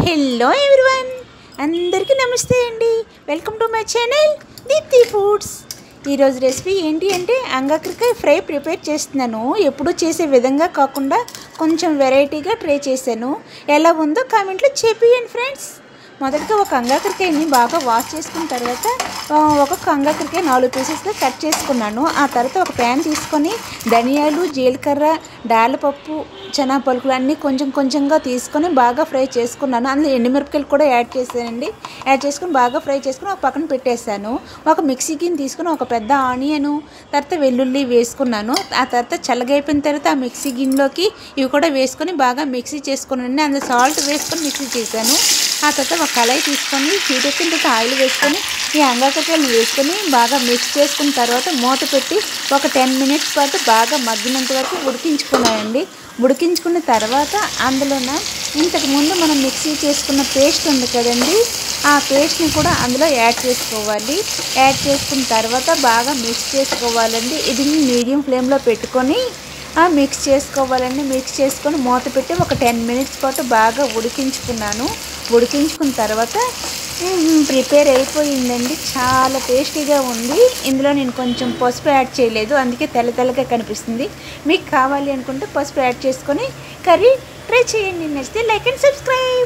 Hello everyone, అందరికీ నమస్తే అండి. Welcome to my channel Deepti foods. ఈరోజు రెసిపీ ఏంటి అంటే అంగాకరకాయ ఫ్రై ప్రిపేర్ చేస్తున్నాను. ఎప్పుడూ చేసే విధంగా కాకుండా కొంచెం వెరైటీగా ట్రై చేశాను. ఎలా ఉందో కామెంట్లో చెప్పేయండి ఫ్రెండ్స్. మొదటగా ఒక అంగాకరకాయని బాగా వాష్ చేసుకున్న తర్వాత ఒక్కొక్క అంగాకరకాయ 4 పీసెస్గా కట్ చేసుకున్నాను. ఆ తర్వాత ఒక ప్యాన్ తీసుకొని ధనియాలు, జీలకర్ర, డాలపప్పు, చెనా పలుకులు అన్నీ కొంచెం కొంచెంగా తీసుకొని బాగా ఫ్రై చేసుకున్నాను. అందులో ఎండుమిరపకాయలు కూడా యాడ్ చేశానండి. యాడ్ చేసుకొని బాగా ఫ్రై చేసుకుని ఒక పక్కన పెట్టేశాను. ఒక మిక్సీ గిన్నె తీసుకుని ఒక పెద్ద ఆనియను, తర్వాత వెల్లుల్లి వేసుకున్నాను. ఆ తర్వాత చల్లగైపోయిన తర్వాత ఆ మిక్సీ గిన్నెలోకి ఇవి కూడా వేసుకొని బాగా మిక్సీ చేసుకున్నాను. అందులో సాల్ట్ వేసుకొని మిక్సీ చేశాను. ఆ తర్వాత ఒక కళాయి తీసుకొని హీట్ ఎక్కిన తర్వాత ఆయిల్ వేసుకొని ఈ అంగాకరకాయలు వేసుకొని బాగా మిక్స్ చేసుకున్న తర్వాత మూత పెట్టి ఒక 10 మినిట్స్ పాటు బాగా మగ్గినంత వరకు ఉడికించుకున్నానండి. ఉడికించుకున్న తర్వాత అందులోన ఇంతకుముందు మనం మిక్సీ చేసుకున్న పేస్ట్ ఉంది కదండి, ఆ పేస్ట్ని కూడా అందులో యాడ్ చేసుకోవాలి. యాడ్ చేసుకున్న తర్వాత బాగా మిక్స్ చేసుకోవాలండి. ఇది మీడియం ఫ్లేమ్లో పెట్టుకొని మిక్స్ చేసుకోవాలండి. మిక్స్ చేసుకొని మూత పెట్టి ఒక 10 మినిట్స్ పాటు బాగా ఉడికించుకున్నాను. ఉడికించుకున్న తర్వాత ప్రిపేర్ అయిపోయిందండి. చాలా టేస్టీగా ఉంది. ఇందులో నేను కొంచెం పసుపు యాడ్ చేయలేదు, అందుకే తెల్లగా కనిపిస్తుంది. మీకు కావాలి అనుకుంటే పసుపు యాడ్ చేసుకొని కర్రీ ట్రై చేయండి. నచ్చితే లైక్ అండ్ సబ్స్క్రైబ్.